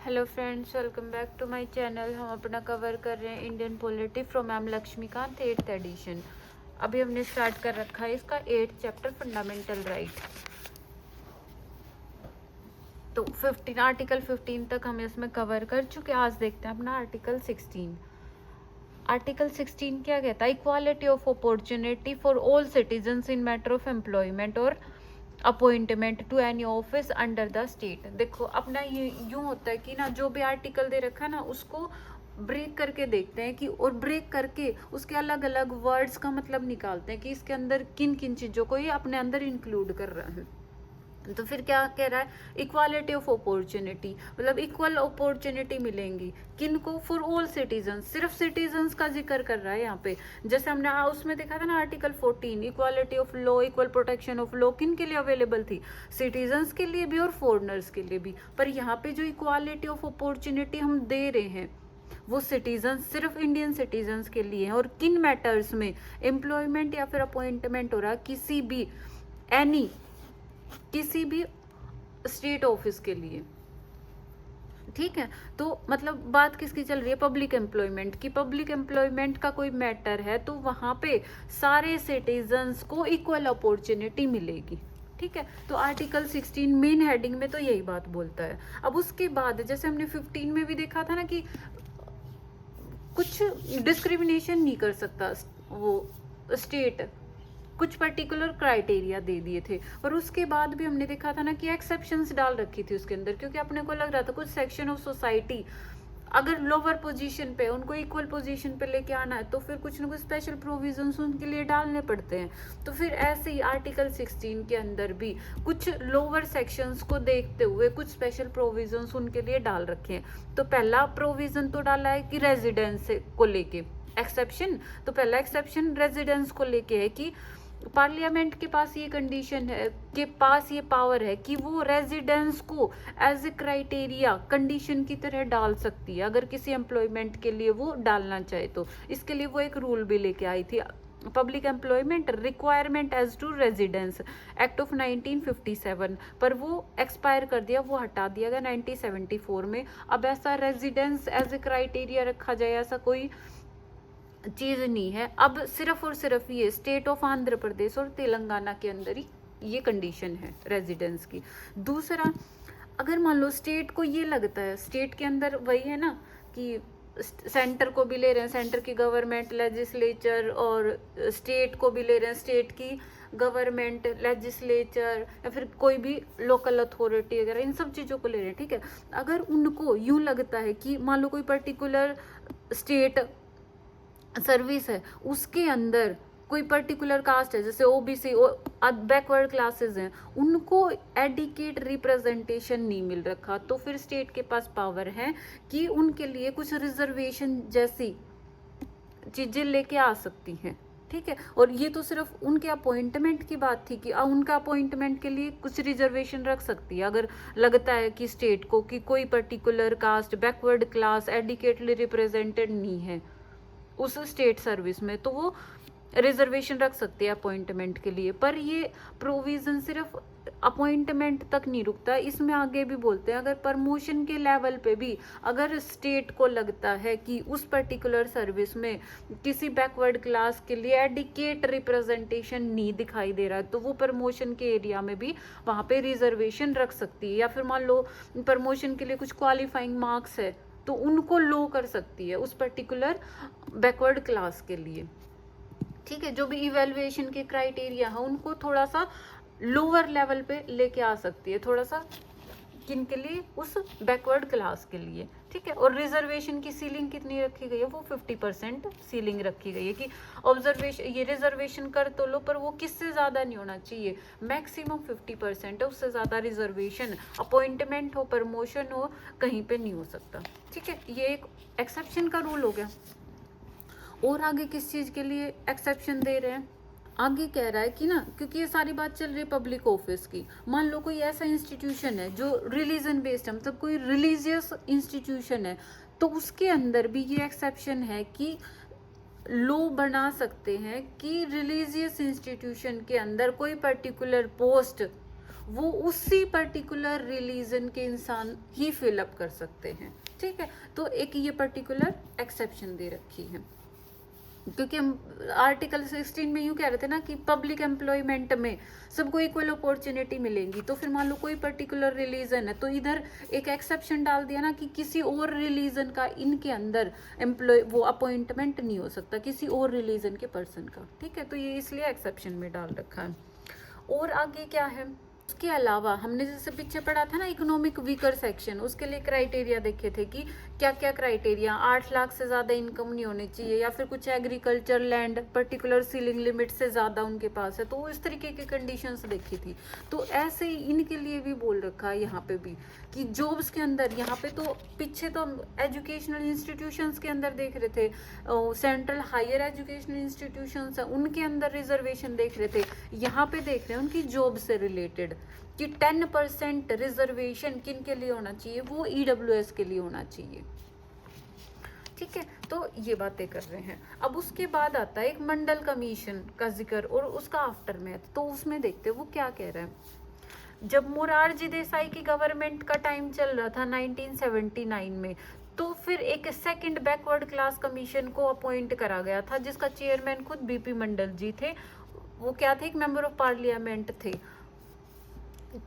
Hello friends, welcome back to my channel. हम अपना cover कर रहे हैं Indian polity from ma'am Laxmikanth 8th edition. अभी हमने स्टार्ट कर रखा है इसका 8th चैप्टर फंडामेंटल राइट। तो 15 आर्टिकल 15 तक हम इसमें कवर कर चुके हैं। आज देखते हैं अपना आर्टिकल 16। आर्टिकल 16 क्या कहता है? Equality of opportunity for all citizens in matter of employment और appointment to any office under the state. देखो अपना ये यूं होता है कि ना, जो भी आर्टिकल दे रखा है ना, उसको ब्रेक करके देखते हैं कि, और ब्रेक करके उसके अलग अलग वर्ड्स का मतलब निकालते हैं कि इसके अंदर किन किन चीजों को ये अपने अंदर इंक्लूड कर रहा है। तो फिर क्या कह रहा है? इक्वालिटी ऑफ अपॉर्चुनिटी, मतलब इक्वल अपॉर्चुनिटी मिलेंगी किनको? For all citizen. सिर्फ सिटीजन्स का जिक्र कर रहा है यहाँ पे। जैसे हमने उसमें देखा था ना, article 14 equality of law, equal protection of law किन के लिए अवेलेबल थी? सिटीजन्स के लिए भी और फॉरनर्स के लिए भी। पर यहाँ पे जो इक्वालिटी ऑफ अपॉर्चुनिटी हम दे रहे हैं वो सिटीजन, सिर्फ इंडियन सिटीजन्स के लिए है। और किन मैटर्स में? एम्प्लॉयमेंट या फिर अपॉइंटमेंट हो रहा किसी भी किसी भी स्टेट ऑफिस के लिए। ठीक है, तो मतलब बात किसकी चल रही है? पब्लिक एम्प्लॉयमेंट की। पब्लिक एम्प्लॉयमेंट का कोई मैटर है तो वहां पे सारे सिटीजन्स को इक्वल अपॉर्चुनिटी मिलेगी। ठीक है, तो आर्टिकल 16 मेन हेडिंग में तो यही बात बोलता है। अब उसके बाद जैसे हमने 15 में भी देखा था ना कि कुछ डिस्क्रिमिनेशन नहीं कर सकता वो स्टेट, कुछ पर्टिकुलर क्राइटेरिया दे दिए थे। और उसके बाद भी हमने देखा था ना कि एक्सेप्शंस डाल रखी थी उसके अंदर, क्योंकि अपने को लग रहा था कुछ सेक्शन ऑफ सोसाइटी अगर लोअर पोजीशन पे उनको इक्वल पोजीशन पे लेके आना है तो फिर कुछ ना कुछ स्पेशल प्रोविजंस उनके लिए डालने पड़ते हैं। तो फिर ऐसे ही आर्टिकल 16 के अंदर भी कुछ लोअर सेक्शंस को देखते हुए कुछ स्पेशल प्रोविजंस उनके लिए डाल रखे हैं। तो पहला प्रोविजन तो डाला है कि रेजिडेंस को लेके एक्सेप्शन। तो पहला एक्सेप्शन रेजिडेंस को लेके है कि पार्लियामेंट के पास ये कंडीशन है, के पास ये पावर है कि वो रेजिडेंस को एज ए क्राइटेरिया कंडीशन की तरह डाल सकती है अगर किसी एम्प्लॉयमेंट के लिए वो डालना चाहे तो। इसके लिए वो एक रूल भी लेके आई थी, public employment requirement as to residence act of 1957, पर वो एक्सपायर कर दिया, वो हटा दिया गया 1974 में। अब ऐसा रेजिडेंस एज ए क्राइटेरिया रखा जाए ऐसा कोई चीज नहीं है। अब सिर्फ और सिर्फ ये स्टेट ऑफ आंध्र प्रदेश और तेलंगाना के अंदर ही ये कंडीशन है रेजिडेंस की। दूसरा, अगर मान लो स्टेट को ये लगता है, स्टेट के अंदर वही है ना कि सेंटर को भी ले रहे हैं, सेंटर की गवर्नमेंट लेजिस्लेचर, और स्टेट को भी ले रहे हैं, स्टेट की गवर्नमेंट लेजिस्लेचर, या फिर कोई भी लोकल अथॉरिटी वगैरह, इन सब चीज़ों को ले रहे हैं। ठीक है, अगर उनको यूं लगता है कि मान लो कोई पर्टिकुलर स्टेट सर्विस है, उसके अंदर कोई पर्टिकुलर कास्ट है, जैसे ओबीसी बैकवर्ड क्लासेस हैं, उनको एडिकेट रिप्रेजेंटेशन नहीं मिल रखा, तो फिर स्टेट के पास पावर है कि उनके लिए कुछ रिजर्वेशन जैसी चीजें लेके आ सकती हैं। ठीक है, और ये तो सिर्फ उनके अपॉइंटमेंट की बात थी कि उनका अपॉइंटमेंट के लिए कुछ रिजर्वेशन रख सकती है अगर लगता है कि स्टेट को कि कोई particular caste backward class adequately represented नहीं है उस स्टेट सर्विस में, तो वो रिजर्वेशन रख सकते हैं अपॉइंटमेंट के लिए। पर ये प्रोविजन सिर्फ अपॉइंटमेंट तक नहीं रुकता, इसमें आगे भी बोलते हैं अगर प्रमोशन के लेवल पे भी अगर स्टेट को लगता है कि उस पर्टिकुलर सर्विस में किसी बैकवर्ड क्लास के लिए एडिकेट रिप्रेजेंटेशन नहीं दिखाई दे रहा है तो वो प्रमोशन के एरिया में भी वहाँ पे रिजर्वेशन रख सकती है। या फिर मान लो प्रमोशन के लिए कुछ क्वालिफाइंग मार्क्स है तो उनको लो कर सकती है उस पर्टिकुलर बैकवर्ड क्लास के लिए। ठीक है, जो भी इवेल्युएशन के क्राइटेरिया है उनको थोड़ा सा लोअर लेवल पे लेके आ सकती है, थोड़ा सा किन के लिए? उस बैकवर्ड क्लास के लिए। ठीक है, और रिजर्वेशन की सीलिंग कितनी रखी गई है? वो 50% सीलिंग रखी गई है कि ऑब्जर्वेशन, ये रिजर्वेशन कर तो लो पर वो किससे ज़्यादा नहीं होना चाहिए, मैक्सिमम 50% है, उससे ज़्यादा रिजर्वेशन अपॉइंटमेंट हो, प्रमोशन हो, कहीं पे नहीं हो सकता। ठीक है, ये एक एक्सेप्शन का रूल हो गया। और आगे किस चीज़ के लिए एक्सेप्शन दे रहे हैं? आगे कह रहा है कि ना, क्योंकि ये सारी बात चल रही है पब्लिक ऑफिस की, मान लो कोई ऐसा इंस्टीट्यूशन है जो रिलीजन बेस्ड है, मतलब कोई रिलीजियस इंस्टीट्यूशन है, तो उसके अंदर भी ये एक्सेप्शन है कि लॉ बना सकते हैं कि रिलीजियस इंस्टीट्यूशन के अंदर कोई पर्टिकुलर पोस्ट वो उसी पर्टिकुलर रिलीजन के इंसान ही फिलअप कर सकते हैं, ठीक है। तो एक ये पर्टिकुलर एक्सेप्शन दे रखी है, क्योंकि हम आर्टिकल 16 में यूँ कह रहे थे ना कि पब्लिक एम्प्लॉयमेंट में सबको इक्वल अपॉर्चुनिटी मिलेंगी। तो फिर मान लो कोई पर्टिकुलर रिलीजन है तो इधर एक एक्सेप्शन डाल दिया ना कि किसी और रिलीजन का इनके अंदर एम्प्लॉय वो अपॉइंटमेंट नहीं हो सकता किसी और रिलीजन के पर्सन का, ठीक है। तो ये इसलिए एक्सेप्शन में डाल रखा है। और आगे क्या है, उसके अलावा हमने जैसे पीछे पढ़ा था ना इकोनॉमिक वीकर सेक्शन, उसके लिए क्राइटेरिया देखे थे कि क्या क्या क्राइटेरिया, 8 लाख से ज़्यादा इनकम नहीं होनी चाहिए, या फिर कुछ agriculture land particular ceiling limit से ज़्यादा उनके पास है, तो इस तरीके की कंडीशंस देखी थी। तो ऐसे ही इनके लिए भी बोल रखा है यहाँ पे भी कि जॉब्स के अंदर, यहाँ पे तो पीछे तो हम एजुकेशनल इंस्टीट्यूशंस के अंदर देख रहे थे, सेंट्रल हायर एजुकेशनल इंस्टीट्यूशंस है उनके अंदर रिजर्वेशन देख रहे थे, यहाँ पे देख रहे हैं उनकी जॉब से रिलेटेड कि 10% रिजर्वेशन किन के लिए होना चाहिए, वो EWS के लिए होना चाहिए, ठीक है। तो ये बातें कर रहे हैं। अब उसके बाद आता है एक मंडल कमीशन का जिक्र और उसका आफ्टर मैथ। तो उसमें देखते हैं वो क्या कह रहा है। जब मोरारजी देसाई की गवर्नमेंट का टाइम चल रहा था 1979 में, तो फिर एक सेकंड बैकवर्ड क्लास कमीशन को अपॉइंट करा गया था, जिसका चेयरमैन खुद BP मंडल जी थे। वो क्या थे, एक मेंबर ऑफ पार्लियामेंट थे।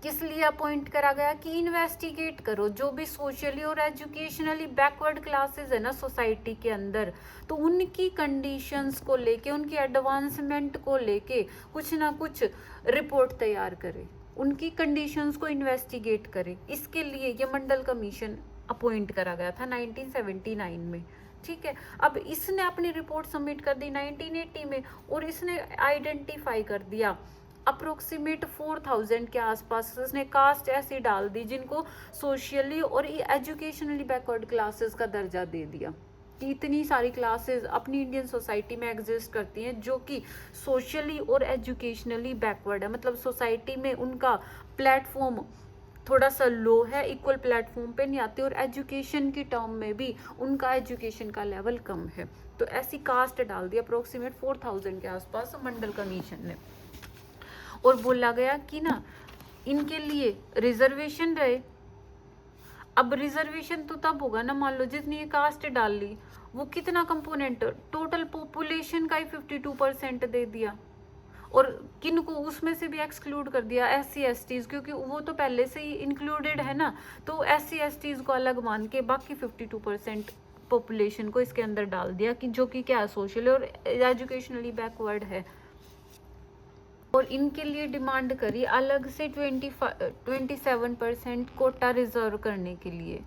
किस लिए अपॉइंट करा गया कि इन्वेस्टिगेट करो जो भी सोशली और एजुकेशनली बैकवर्ड क्लासेस है ना सोसाइटी के अंदर, तो उनकी कंडीशंस को लेके, उनकी एडवांसमेंट को लेके कुछ ना कुछ रिपोर्ट तैयार करे, उनकी कंडीशंस को इन्वेस्टिगेट करे। इसके लिए ये मंडल कमीशन अपॉइंट करा गया था 1979 में, ठीक है। अब इसने अपनी रिपोर्ट सबमिट कर दी 1980 में, और इसने आइडेंटिफाई कर दिया अप्रोक्सीमेट 4000 के आसपास उसने कास्ट ऐसी डाल दी जिनको सोशली और एजुकेशनली बैकवर्ड क्लासेस का दर्जा दे दिया, कि इतनी सारी क्लासेस अपनी इंडियन सोसाइटी में एग्जिस्ट करती हैं जो कि सोशली और एजुकेशनली बैकवर्ड है, मतलब सोसाइटी में उनका प्लेटफॉर्म थोड़ा सा लो है, इक्वल प्लेटफॉर्म पे नहीं आते, और एजुकेशन की टर्म में भी उनका एजुकेशन का लेवल कम है। तो ऐसी कास्ट डाल दी अप्रोक्सीमेट 4000 के आसपास मंडल कमीशन ने, और बोला गया कि ना इनके लिए रिजर्वेशन रहे। अब रिजर्वेशन तो तब होगा ना, मान लो जितनी ये कास्ट डाल ली वो कितना कंपोनेंट, टोटल पॉपुलेशन का ही 52% दे दिया, और किन को उसमें से भी एक्सक्लूड कर दिया, SC STs, क्योंकि वो तो पहले से ही इंक्लूडेड है ना, तो SC STs को अलग मान के बाकी 52% पॉपुलेशन को इसके अंदर डाल दिया कि जो कि क्या सोशल और एजुकेशनली बैकवर्ड है। और इनके लिए डिमांड करी अलग से 27% कोटा रिजर्व करने के लिए,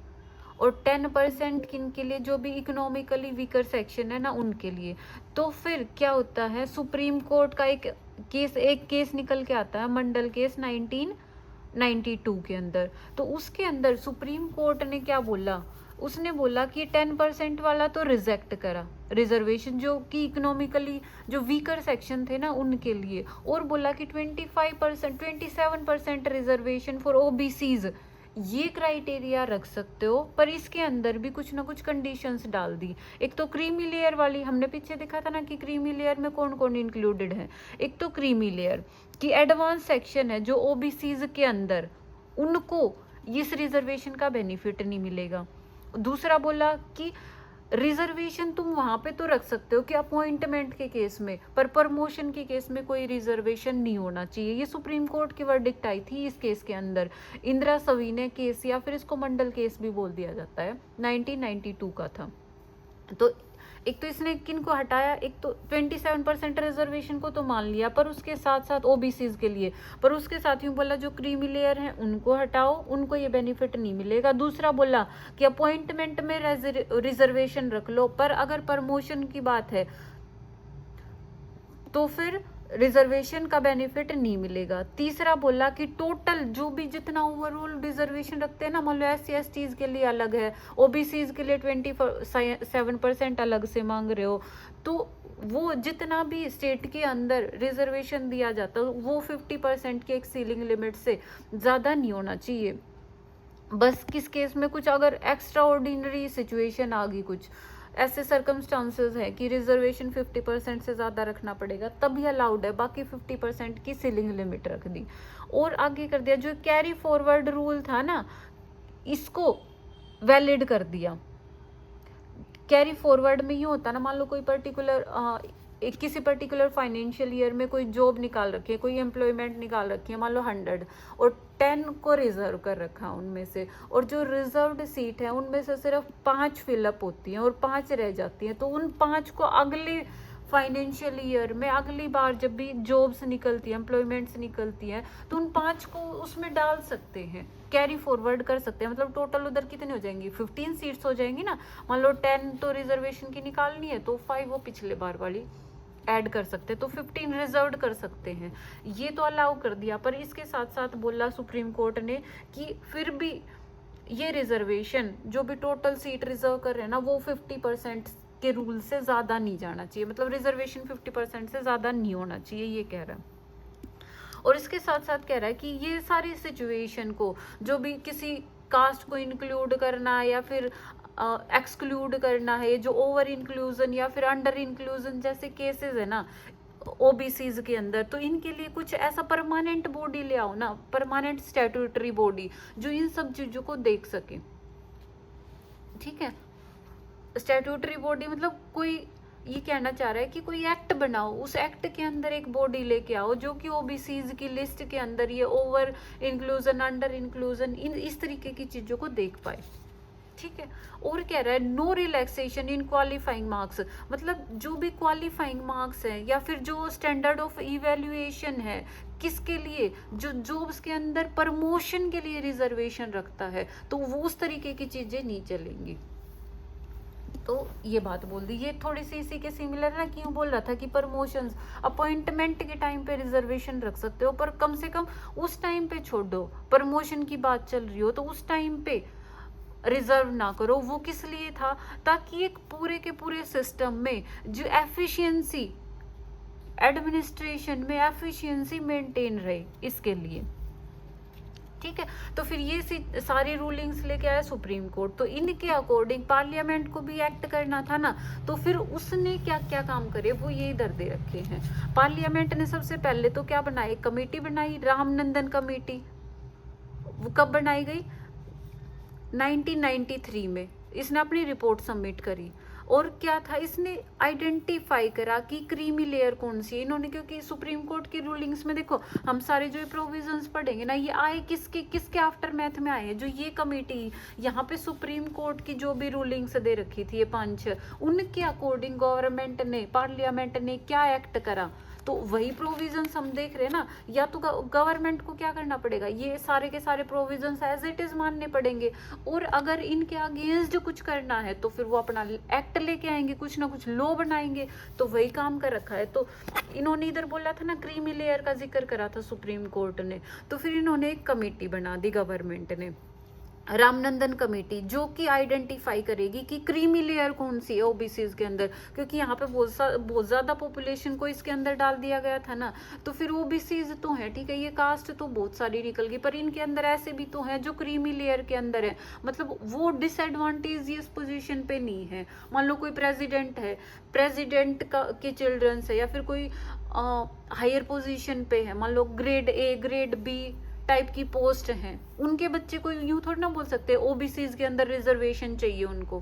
और 10% किन के लिए, जो भी इकोनॉमिकली वीकर सेक्शन है ना उनके लिए। तो फिर क्या होता है, सुप्रीम कोर्ट का एक केस निकल के आता है, मंडल केस 1992 के अंदर। तो उसके अंदर सुप्रीम कोर्ट ने क्या बोला, उसने बोला कि 10% वाला तो रिजेक्ट करा रिजर्वेशन, जो कि इकोनॉमिकली जो वीकर सेक्शन थे ना उनके लिए, और बोला कि 27% रिजर्वेशन फॉर OBCs, ये क्राइटेरिया रख सकते हो, पर इसके अंदर भी कुछ ना कुछ कंडीशंस डाल दी। एक तो क्रीमी लेयर वाली, हमने पीछे देखा था ना कि क्रीमी लेयर में कौन कौन इंक्लूडेड है। एक तो क्रीमी लेयर की एडवांस सेक्शन है जो OBCs के अंदर, उनको इस रिजर्वेशन का बेनिफिट नहीं मिलेगा। दूसरा बोला कि रिजर्वेशन तुम वहां पे तो रख सकते हो कि अपॉइंटमेंट के केस में, पर प्रमोशन के केस में कोई रिजर्वेशन नहीं होना चाहिए। ये सुप्रीम कोर्ट की वर्डिक्ट आई थी इस केस के अंदर, इंदिरा सविनय केस, या फिर इसको मंडल केस भी बोल दिया जाता है, 1992 का था। तो एक तो इसने किन को हटाया, एक तो 27% रिजर्वेशन को तो मान लिया, पर उसके साथ साथ OBCs के लिए, पर उसके साथ यूँ बोला जो क्रीमी लेयर हैं उनको हटाओ, उनको ये बेनिफिट नहीं मिलेगा। दूसरा बोला कि अपॉइंटमेंट में रिजर्वेशन रख लो, पर अगर प्रमोशन की बात है तो फिर रिजर्वेशन का बेनिफिट नहीं मिलेगा। तीसरा बोला कि टोटल जो भी जितना ओवरऑल रिजर्वेशन रखते हैं ना, मान लो SC STs के लिए अलग है, OBCs के लिए 27% अलग से मांग रहे हो, तो वो जितना भी स्टेट के अंदर रिजर्वेशन दिया जाता है वो 50% के एक सीलिंग लिमिट से ज़्यादा नहीं होना चाहिए। बस किस केस में कुछ अगर एक्स्ट्रा ऑर्डिनरी सिचुएशन आ गई, कुछ ऐसे सर्कमस्टांसेस है कि रिजर्वेशन 50% से ज़्यादा रखना पड़ेगा तभी अलाउड है, बाकी 50% की सीलिंग लिमिट रख दी। और आगे कर दिया जो कैरी फॉरवर्ड रूल था ना, इसको वैलिड कर दिया। कैरी फॉरवर्ड में ये होता ना, मान लो कोई पर्टिकुलर किसी पर्टिकुलर फाइनेंशियल ईयर में कोई जॉब निकाल रखी है, कोई एम्प्लॉयमेंट निकाल रखी है, मान लो 100 और 10 को रिजर्व कर रखा है उनमें से, और जो रिजर्व्ड सीट है उनमें से सिर्फ 5 फिलअप होती हैं और 5 रह जाती हैं, तो उन 5 को अगले फाइनेंशियल ईयर में अगली बार जब भी जॉब्स निकलती है, एम्प्लॉयमेंट्स निकलती हैं, तो उन 5 को उसमें डाल सकते हैं, कैरी फॉरवर्ड कर सकते हैं। मतलब टोटल उधर कितनी हो जाएंगी, 15 सीट्स हो जाएंगी ना। मान लो 10 तो रिजर्वेशन की निकालनी है, तो 5 वो पिछले बार वाली ऐड कर सकते हैं, तो 15 रिजर्व कर सकते हैं। ये तो अलाउ कर दिया, पर इसके साथ साथ बोला सुप्रीम कोर्ट ने कि फिर भी ये रिजर्वेशन जो भी टोटल सीट रिजर्व कर रहे हैं ना, वो 50% के रूल से ज़्यादा नहीं जाना चाहिए, मतलब रिजर्वेशन 50% से ज़्यादा नहीं होना चाहिए, ये कह रहा है। और इसके साथ साथ कह रहा है कि ये सारी सिचुएशन को, जो भी किसी कास्ट को इंक्लूड करना है या फिर एक्सक्लूड करना है, जो ओवर इंक्लूजन या फिर अंडर इंक्लूजन जैसे केसेस है ना ओबीसीज के अंदर, तो इनके लिए कुछ ऐसा परमानेंट बॉडी ले आओ ना, परमानेंट स्टैट्यूटरी बॉडी जो इन सब चीज़ों को देख सके। ठीक है, स्टैट्यूटरी बॉडी मतलब कोई ये कहना चाह रहा है कि कोई एक्ट बनाओ, उस एक्ट के अंदर एक बॉडी लेके आओ जो कि ओबीसीज की लिस्ट के अंदर ये ओवर इंक्लूजन, अंडर इंक्लूजन, इन इस तरीके की चीज़ों को देख पाए। ठीक है, और कह रहा है no relaxation in qualifying marks, मतलब जो भी क्वालिफाइंग मार्क्स है या फिर जो स्टैंडर्ड ऑफ इवैल्यूएशन है, किसके लिए, जो जॉब्स के अंदर प्रमोशन के लिए रिजर्वेशन रखता है, तो वो उस तरीके की चीजें नहीं चलेंगी। तो ये बात बोल दी, ये थोड़ी सी इसी के सिमिलर ना, क्यों बोल रहा था कि प्रमोशंस अपॉइंटमेंट के टाइम पे रिजर्वेशन रख सकते हो, पर कम से कम उस टाइम पे छोड़ दो, प्रमोशन की बात चल रही हो तो उस टाइम पे रिजर्व ना करो। वो किस लिए था, ताकि एक पूरे के पूरे सिस्टम में जो एफिशिएंसी, एडमिनिस्ट्रेशन में एफिशिएंसी मेंटेन रहे, इसके लिए। ठीक है, तो फिर ये सारी रूलिंग्स लेके आया सुप्रीम कोर्ट, तो इनके अकॉर्डिंग पार्लियामेंट को भी एक्ट करना था ना, तो फिर उसने क्या क्या काम करे वो ये इधर दे रखे हैं। पार्लियामेंट ने सबसे पहले तो क्या बनाई, कमेटी बनाई, रामनंदन कमेटी। वो कब बनाई गई, 1993 में इसने अपनी रिपोर्ट सबमिट करी। और क्या था, इसने आइडेंटिफाई करा कि क्रीमी लेयर कौन सी है इन्होंने, क्योंकि सुप्रीम कोर्ट की रूलिंग्स में देखो हम सारे जो प्रोविजंस पढ़ेंगे ना, ये आए किसके किसके आफ्टर मैथ में आए हैं, जो ये कमेटी यहाँ पे सुप्रीम कोर्ट की जो भी रूलिंग्स दे रखी थी ये 5, उनके अकॉर्डिंग गवर्नमेंट ने, पार्लियामेंट ने क्या एक्ट करा, तो वही प्रोविजंस हम देख रहे हैं ना। या तो गवर्नमेंट को क्या करना पड़ेगा, ये सारे के सारे प्रोविजंस एज इट इज मानने पड़ेंगे, और अगर इनके अगेंस्ट कुछ करना है तो फिर वो अपना एक्ट लेके आएंगे, कुछ ना कुछ लॉ बनाएंगे, तो वही काम कर रखा है। तो इन्होंने इधर बोला था ना, क्रीमी लेयर का जिक्र करा था सुप्रीम कोर्ट ने, तो फिर इन्होंने एक कमेटी बना दी गवर्नमेंट ने, रामनंदन कमेटी, जो कि आइडेंटिफाई करेगी कि क्रीमी लेयर कौन सी है ओबीसीज के अंदर, क्योंकि यहाँ पे बहुत ज़्यादा पॉपुलेशन को इसके अंदर डाल दिया गया था ना, तो फिर ओबीसीज तो है, ठीक है, ये कास्ट तो बहुत सारी निकल गई, पर इनके अंदर ऐसे भी तो हैं जो क्रीमी लेयर के अंदर है, मतलब वो डिसएडवांटेजियस पोजीशन पे नहीं है। मान लो कोई प्रेसिडेंट है, प्रेसिडेंट के चिल्ड्रंस है, या फिर कोई हायर पोजीशन पे है, मान लो grade A, grade B type की पोस्ट हैं, उनके बच्चे को यूं थोड़ा ना बोल सकते ओबीसीज के अंदर रिजर्वेशन चाहिए उनको,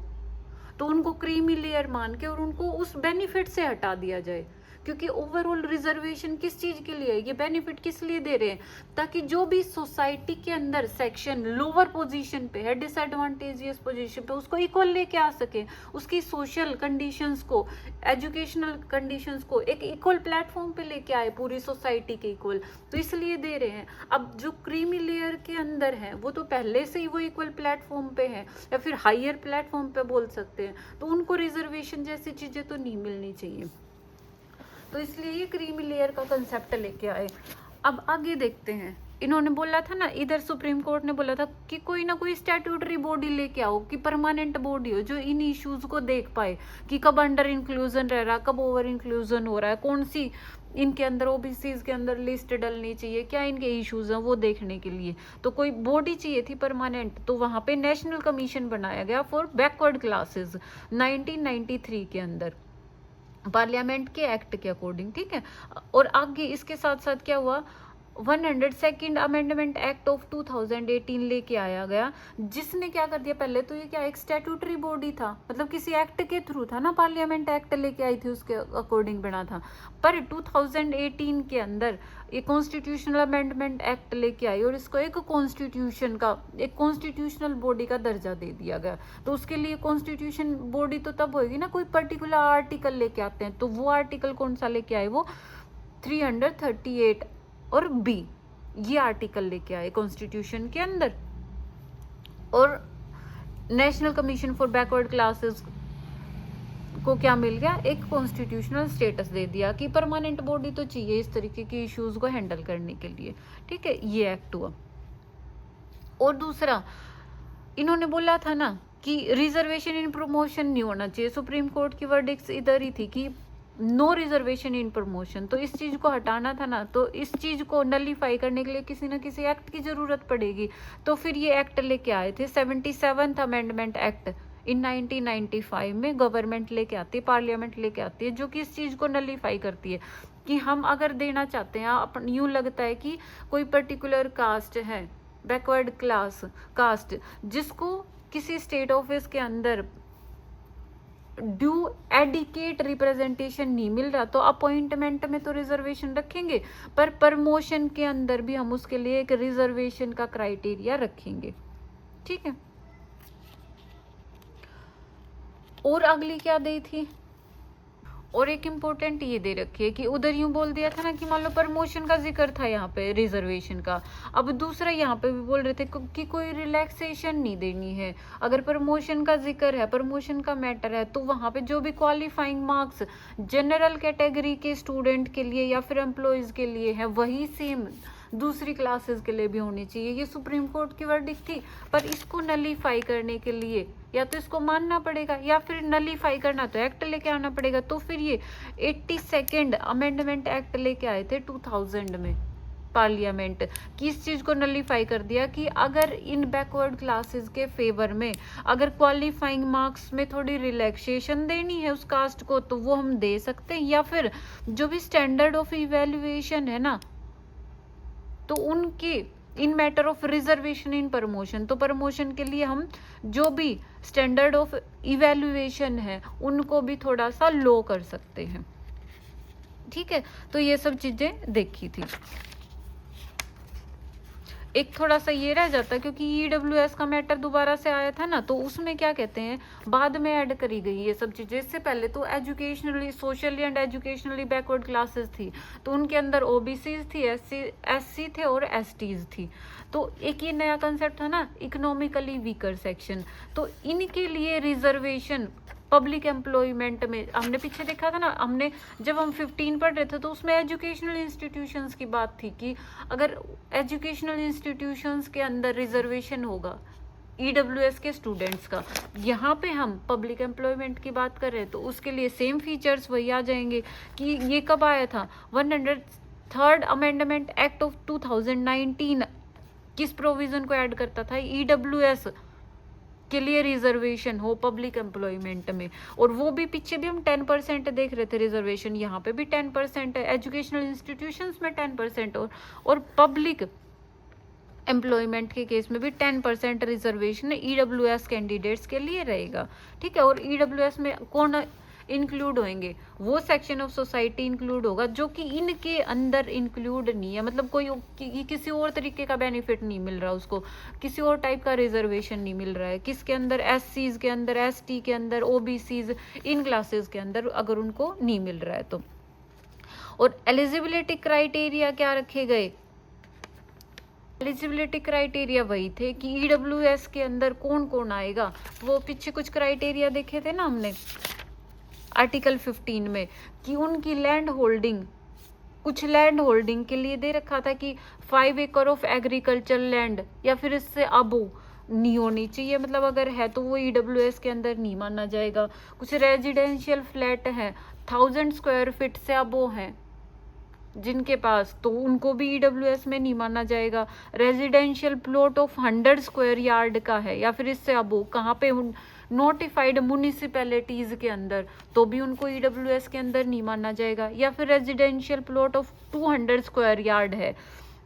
तो उनको क्रीमी लेयर मान के और उनको उस बेनिफिट से हटा दिया जाए। क्योंकि ओवरऑल रिजर्वेशन किस चीज के लिए है, ये बेनिफिट किस लिए दे रहे हैं, ताकि जो भी सोसाइटी के अंदर सेक्शन लोअर पोजीशन पे है, डिसएडवांटेजियस पोजीशन पे, उसको इक्वल लेके आ सके, उसकी सोशल कंडीशंस को, एजुकेशनल कंडीशंस को एक इक्वल प्लेटफॉर्म पे लेके आए, पूरी सोसाइटी के इक्वल, तो इसलिए दे रहे हैं। अब जो क्रीमी लेयर के अंदर है वो तो पहले से ही वो इक्वल प्लेटफॉर्म पे है, या फिर हायर प्लेटफॉर्म पे बोल सकते हैं, तो उनको रिजर्वेशन जैसी चीजें तो नहीं मिलनी चाहिए, तो इसलिए ये क्रीमी लेयर का कंसेप्ट लेके आए। अब आगे देखते हैं इन्होंने बोला था ना, इधर सुप्रीम कोर्ट ने बोला था कि कोई ना कोई स्टैट्यूटरी बॉडी लेके आओ, कि परमानेंट बॉडी हो जो इन इश्यूज को देख पाए कि कब अंडर इंक्लूजन रह रहा, कब ओवर इंक्लूजन हो रहा है, कौन सी इनके अंदर ओबीसीज के अंदर लिस्ट डलनी चाहिए, क्या इनके इश्यूज हैं वो देखने के लिए। तो कोई बॉडी चाहिए थी परमानेंट, तो वहां पे नेशनल कमीशन बनाया गया फॉर बैकवर्ड क्लासेस 1993 के अंदर, पार्लियामेंट के एक्ट के अकॉर्डिंग, ठीक है। और आगे इसके साथ साथ क्या हुआ, 102nd अमेंडमेंट एक्ट ऑफ 2018 लेके आया गया, जिसने क्या कर दिया, पहले तो ये क्या एक स्टैट्यूटरी बॉडी था, मतलब किसी एक्ट के थ्रू था ना, पार्लियामेंट एक्ट लेके आई थी उसके अकॉर्डिंग बना था, पर 2018 के अंदर एक कॉन्स्टिट्यूशनल अमेंडमेंट एक्ट लेके आई और इसको एक कॉन्स्टिट्यूशन का, एक कॉन्स्टिट्यूशनल बॉडी का दर्जा दे दिया गया। तो उसके लिए कॉन्स्टिट्यूशन बॉडी तो तब होगी ना, कोई पर्टिकुलर आर्टिकल लेके आते हैं, तो वो आर्टिकल कौन सा लेके आए, वो 338 और बी, ये आर्टिकल लेके आए कॉन्स्टिट्यूशन के अंदर। और national commission for backward classes को क्या मिल गया, एक कॉन्स्टिट्यूशनल स्टेटस दे दिया कि परमानेंट बॉडी तो चाहिए इस तरीके के इश्यूज को हैंडल करने के लिए, ठीक है, ये एक्ट हुआ। और दूसरा इन्होंने बोला था ना कि रिजर्वेशन इन प्रमोशन नहीं होना चाहिए, सुप्रीम कोर्ट की वर्डिक्स इधर ही थी कि नो रिजर्वेशन इन प्रमोशन, तो इस चीज को हटाना था ना, तो इस चीज को नलीफाई करने के लिए किसी ना किसी एक्ट की जरूरत पड़ेगी। तो फिर ये एक्ट लेके आए थे 77th अमेंडमेंट एक्ट इन 1995 में, गवर्नमेंट लेके आती है, पार्लियामेंट लेके आती है, जो कि इस चीज को नलीफाई करती है कि हम अगर देना चाहते हैं, यूं लगता है कि कोई पर्टिकुलर कास्ट है, बैकवर्ड क्लास कास्ट, जिसको किसी स्टेट ऑफिस के अंदर ड्यू एडिकेट रिप्रेजेंटेशन नहीं मिल रहा, तो अपॉइंटमेंट में तो रिजर्वेशन रखेंगे, पर प्रमोशन के अंदर भी हम उसके लिए एक रिजर्वेशन का क्राइटेरिया रखेंगे, ठीक है। और अगली क्या दी थी, और एक इम्पोर्टेंट ये दे रखी है कि उधर यूं बोल दिया था ना कि मान लो प्रमोशन का जिक्र था यहाँ पे रिजर्वेशन का, अब दूसरा यहाँ पे भी बोल रहे थे कि कोई रिलैक्सेशन नहीं देनी है। अगर प्रमोशन का जिक्र है, प्रमोशन का मैटर है, तो वहाँ पे जो भी क्वालिफाइंग मार्क्स जनरल कैटेगरी के स्टूडेंट के लिए या फिर एम्प्लॉयज के लिए है, वही सेम दूसरी क्लासेस के लिए भी होनी चाहिए। ये सुप्रीम कोर्ट की वर्डिक्ट थी, पर इसको नलीफाई करने के लिए या तो इसको मानना पड़ेगा या फिर नलीफाई करना तो एक्ट लेके आना पड़ेगा। तो फिर ये 82nd अमेंडमेंट एक्ट लेके आए थे 2000 में पार्लियामेंट, किस चीज को नलीफाई कर दिया कि अगर इन बैकवर्ड क्लासेस के फेवर में अगर क्वालिफाइंग मार्क्स में थोड़ी रिलैक्सेशन देनी है उस कास्ट को, तो वो हम दे सकते हैं, या फिर जो भी स्टैंडर्ड ऑफ इवैल्यूएशन है ना, तो उनके इन matter of reservation in promotion, तो प्रमोशन के लिए हम जो भी स्टैंडर्ड ऑफ इवैल्यूएशन है उनको भी थोड़ा सा लो कर सकते हैं, ठीक है। तो ये सब चीजें देखी थी। एक थोड़ा सा ये रह जाता क्योंकि ईडब्ल्यूएस का मैटर दोबारा से आया था ना, तो उसमें क्या कहते हैं बाद में ऐड करी गई ये सब चीजें। इससे पहले तो educationally, socially and educationally backward classes थी, तो उनके अंदर ओबीसीज थी, एससी थे और एसटीज थी। तो एक ये नया कंसेप्ट था ना, इकोनॉमिकली वीकर सेक्शन, तो इनके लिए रिजर्वेशन पब्लिक एम्प्लॉयमेंट में हमने पीछे देखा था ना, हमने जब हम 15 पढ़ रहे थे तो उसमें एजुकेशनल इंस्टीट्यूशंस की बात थी कि अगर एजुकेशनल इंस्टीट्यूशंस के अंदर रिजर्वेशन होगा ईडब्ल्यूएस के स्टूडेंट्स का, यहाँ पे हम पब्लिक एम्प्लॉयमेंट की बात कर रहे हैं, तो उसके लिए सेम फीचर्स वही आ जाएंगे कि ये कब आया था, 103rd अमेंडमेंट एक्ट ऑफ 2019 किस प्रोविजन को ऐड करता था, ईडब्ल्यूएस के लिए रिजर्वेशन हो पब्लिक एम्प्लॉयमेंट में, और वो भी पीछे भी हम 10% देख रहे थे रिजर्वेशन, यहाँ पे भी 10% है, एजुकेशनल इंस्टीट्यूशंस में 10% और पब्लिक एम्प्लॉयमेंट के केस में भी 10% रिजर्वेशन ईडब्ल्यूएस कैंडिडेट्स के लिए रहेगा, ठीक है। और ईडब्ल्यूएस में कौन इंक्लूड होंगे, वो सेक्शन ऑफ सोसाइटी इंक्लूड होगा जो कि इनके अंदर इंक्लूड नहीं है, मतलब कोई किसी और तरीके का बेनिफिट नहीं मिल रहा, उसको किसी और टाइप का रिजर्वेशन नहीं मिल रहा है, किसके अंदर, एससीज के अंदर, एसटी के अंदर, ओबीसीज, इन क्लासेस के अंदर अगर उनको नहीं मिल रहा है तो। और एलिजिबिलिटी क्राइटेरिया क्या रखे गए, एलिजिबिलिटी क्राइटेरिया वही थे कि ईडब्ल्यूएस के अंदर कौन कौन आएगा, वो पीछे कुछ क्राइटेरिया देखे थे ना हमने आर्टिकल 15 में, कि उनकी लैंड होल्डिंग कुछ लैंड होल्डिंग के लिए दे रखा था कि 5 एकड़ ऑफ एग्रीकल्चर लैंड या फिर इससे अबो नहीं होनी चाहिए, मतलब अगर है तो वो ईडब्ल्यूएस के अंदर नहीं माना जाएगा। कुछ रेजिडेंशियल फ्लैट है 1000 स्क्वायर फीट से अबो हैं जिनके पास, तो उनको भी ईडब्ल्यूएस में नहीं माना जाएगा। Residential plot of 100 square yard का है या फिर इससे अबो कहाँ पे नोटिफाइड म्यूनिसिपैलिटीज के अंदर, तो भी उनको ईडब्ल्यूएस के अंदर नहीं माना जाएगा। या फिर residential plot of 200 square yard है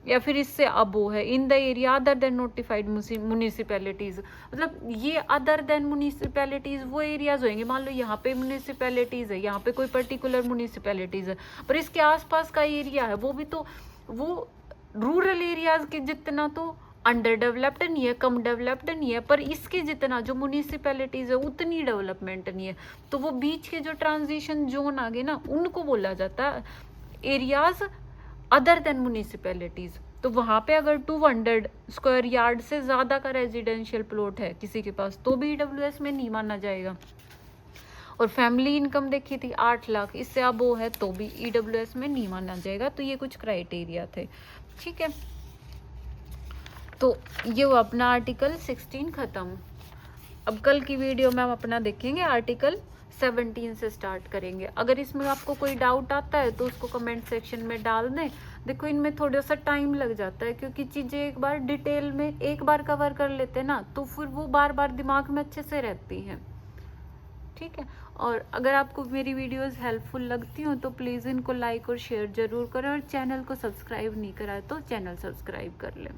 या फिर इससे अबो है in the area other than notified municipalities. मतलब ये अदर देन म्यूनिसिपैलिटीज वो एरियाज होंगे, मान लो यहाँ पे म्यूनिसिपैलिटीज है, यहाँ पे कोई पर्टिकुलर म्यूनिसिपैलिटीज है, पर इसके आसपास का एरिया है वो भी तो वो रूरल एरियाज के जितना तो अंडर डेवलप्ड नहीं है, कम डेवलप्ड नहीं है, पर इसके जितना जो म्यूनिसिपैलिटीज है उतनी डेवलपमेंट नहीं है। तो वो बीच के जो ट्रांजिशन जोन आ गए ना उनको बोला जाता है एरियाज अदर देन म्यूनिसिपैलिटीज। तो वहाँ पे अगर 200 स्क्वायर यार्ड से ज़्यादा का रेजिडेंशियल प्लॉट है किसी के पास तो भी ईडब्ल्यूएस में नहीं माना जाएगा। और फैमिली इनकम देखी थी 8 लाख, इससे अब वो है तो भी ईडब्ल्यूएस में नहीं माना जाएगा। तो ये कुछ क्राइटेरिया थे, ठीक है। तो ये वो अपना आर्टिकल 16 ख़त्म। अब कल की वीडियो में हम अपना देखेंगे आर्टिकल 17 से स्टार्ट करेंगे। अगर इसमें आपको कोई डाउट आता है तो उसको कमेंट सेक्शन में डाल दें। देखो इनमें थोड़ा सा टाइम लग जाता है क्योंकि चीज़ें एक बार डिटेल में एक बार कवर कर लेते हैं ना तो फिर वो बार बार दिमाग में अच्छे से रहती हैं, ठीक है। और अगर आपको मेरी वीडियोस हेल्पफुल लगती हो तो प्लीज़ इनको लाइक और शेयर ज़रूर करें और चैनल को सब्सक्राइब नहीं करा है तो चैनल सब्सक्राइब कर लें।